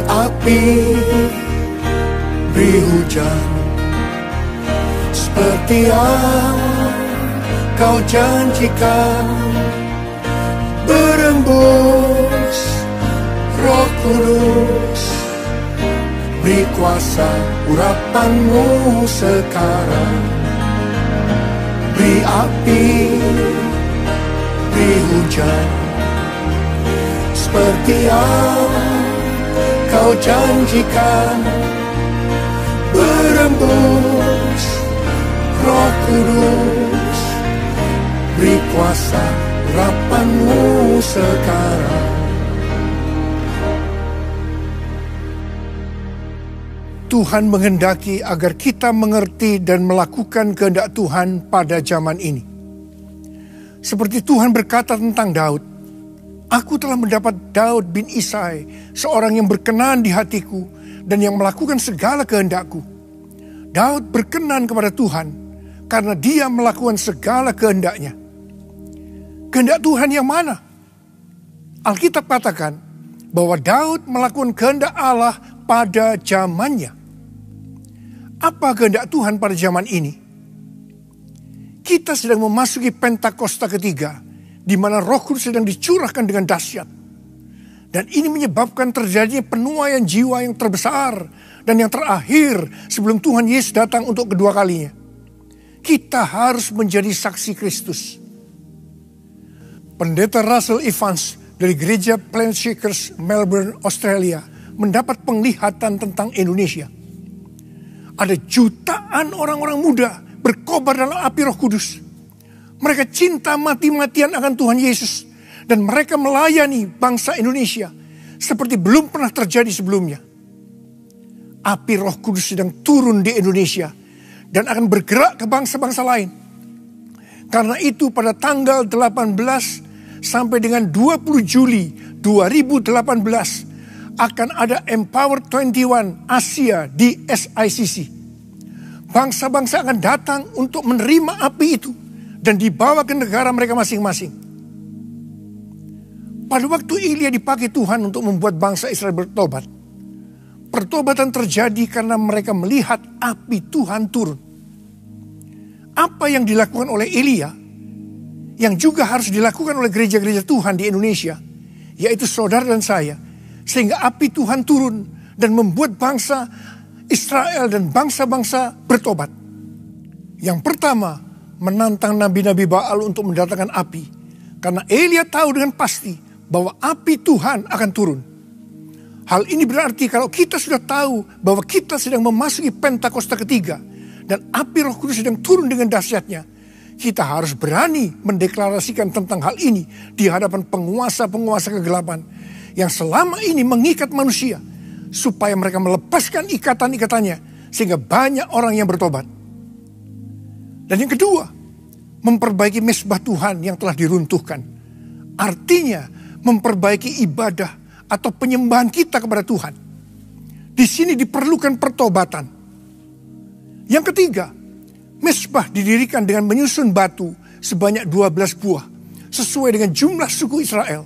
api, beri hujan, seperti yang kau janjikan. Berembus Roh Kudus, beri kuasa urapanmu sekarang. Beri api, beri hujan, seperti yang kau janjikan. Berembus Roh Kudus, beri kuasa urapanmu sekarang. Tuhan menghendaki agar kita mengerti dan melakukan kehendak Tuhan pada zaman ini. Seperti Tuhan berkata tentang Daud, "Aku telah mendapat Daud bin Isai, seorang yang berkenan di hatiku dan yang melakukan segala kehendakku." Daud berkenan kepada Tuhan karena dia melakukan segala kehendaknya. Kehendak Tuhan yang mana? Alkitab katakan bahwa Daud melakukan kehendak Allah pada zamannya. Apa kehendak Tuhan pada zaman ini? Kita sedang memasuki Pentakosta ketiga, di mana Roh Kudus sedang dicurahkan dengan dahsyat. Dan ini menyebabkan terjadinya penuaian jiwa yang terbesar dan yang terakhir sebelum Tuhan Yesus datang untuk kedua kalinya. Kita harus menjadi saksi Kristus. Pendeta Russell Evans dari gereja Planshakers, Melbourne, Australia, mendapat penglihatan tentang Indonesia. Ada jutaan orang-orang muda berkobar dalam api Roh Kudus. Mereka cinta mati-matian akan Tuhan Yesus. Dan mereka melayani bangsa Indonesia seperti belum pernah terjadi sebelumnya. Api Roh Kudus sedang turun di Indonesia dan akan bergerak ke bangsa-bangsa lain. Karena itu pada tanggal 18 sampai dengan 20 Juli 2018 akan ada Empower 21 Asia di SICC. Bangsa-bangsa akan datang untuk menerima api itu dan dibawa ke negara mereka masing-masing. Pada waktu Elia dipakai Tuhan untuk membuat bangsa Israel bertobat, pertobatan terjadi karena mereka melihat api Tuhan turun. Apa yang dilakukan oleh Elia, yang juga harus dilakukan oleh gereja-gereja Tuhan di Indonesia, yaitu saudara dan saya, sehingga api Tuhan turun dan membuat bangsa Israel dan bangsa-bangsa bertobat. Yang pertama, menantang nabi-nabi Baal untuk mendatangkan api. Karena Elia tahu dengan pasti bahwa api Tuhan akan turun. Hal ini berarti kalau kita sudah tahu bahwa kita sedang memasuki Pentakosta ketiga dan api Roh Kudus sedang turun dengan dahsyatnya, kita harus berani mendeklarasikan tentang hal ini di hadapan penguasa-penguasa kegelapan yang selama ini mengikat manusia supaya mereka melepaskan ikatan-ikatannya sehingga banyak orang yang bertobat. Dan yang kedua, memperbaiki mezbah Tuhan yang telah diruntuhkan. Artinya memperbaiki ibadah atau penyembahan kita kepada Tuhan. Di sini diperlukan pertobatan. Yang ketiga, mezbah didirikan dengan menyusun batu sebanyak 12 buah sesuai dengan jumlah suku Israel.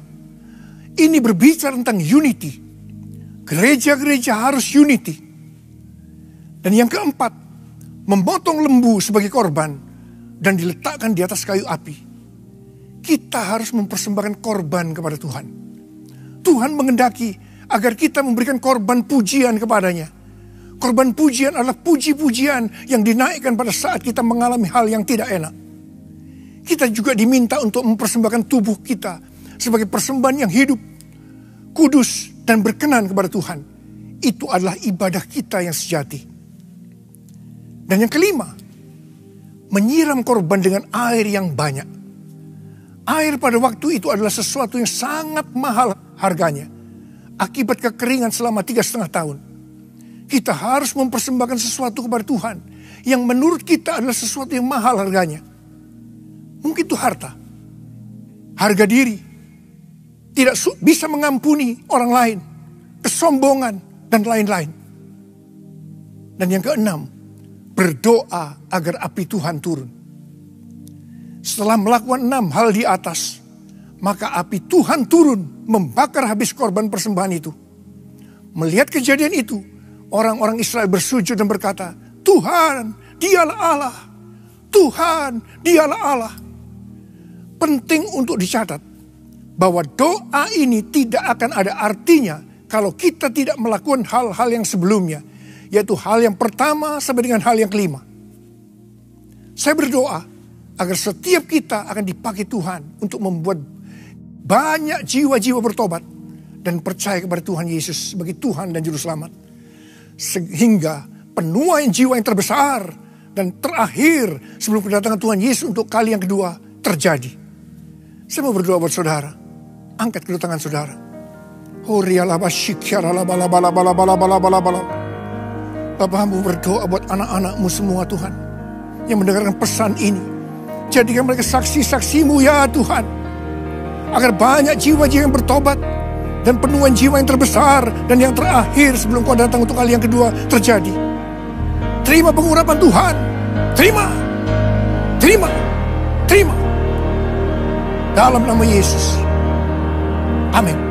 Ini berbicara tentang unity. Gereja-gereja harus unity. Dan yang keempat, memotong lembu sebagai korban dan diletakkan di atas kayu api. Kita harus mempersembahkan korban kepada Tuhan. Tuhan menghendaki agar kita memberikan korban pujian kepadanya. Korban pujian adalah puji-pujian yang dinaikkan pada saat kita mengalami hal yang tidak enak. Kita juga diminta untuk mempersembahkan tubuh kita sebagai persembahan yang hidup, kudus, dan berkenan kepada Tuhan. Itu adalah ibadah kita yang sejati. Dan yang kelima, menyiram korban dengan air yang banyak. Air pada waktu itu adalah sesuatu yang sangat mahal harganya. Akibat kekeringan selama 3,5 tahun. Kita harus mempersembahkan sesuatu kepada Tuhan yang menurut kita adalah sesuatu yang mahal harganya. Mungkin itu harta, harga diri, tidak bisa mengampuni orang lain, kesombongan, dan lain-lain. Dan yang keenam, berdoa agar api Tuhan turun. Setelah melakukan 6 hal di atas, maka api Tuhan turun membakar habis korban persembahan itu. Melihat kejadian itu, orang-orang Israel bersujud dan berkata, Tuhan, dialah Allah. Tuhan, dialah Allah. Penting untuk dicatat bahwa doa ini tidak akan ada artinya kalau kita tidak melakukan hal-hal yang sebelumnya. Yaitu hal yang pertama sampai dengan hal yang kelima. Saya berdoa agar setiap kita akan dipakai Tuhan untuk membuat banyak jiwa-jiwa bertobat dan percaya kepada Tuhan Yesus sebagai Tuhan dan Juru Selamat. Sehingga penuaian jiwa yang terbesar dan terakhir sebelum kedatangan Tuhan Yesus untuk kali yang kedua terjadi. Saya mau berdoa buat saudara. Angkat kedua tangan saudara. Bapa, hamba berdoa buat anak-anakmu semua Tuhan, yang mendengarkan pesan ini. Jadikan mereka saksi-saksimu ya Tuhan. Agar banyak jiwa-jiwa yang bertobat dan penuaian jiwa yang terbesar dan yang terakhir sebelum kau datang untuk kali yang kedua terjadi. Terima pengurapan Tuhan. Terima. Terima. Terima. Dalam nama Yesus. Amin.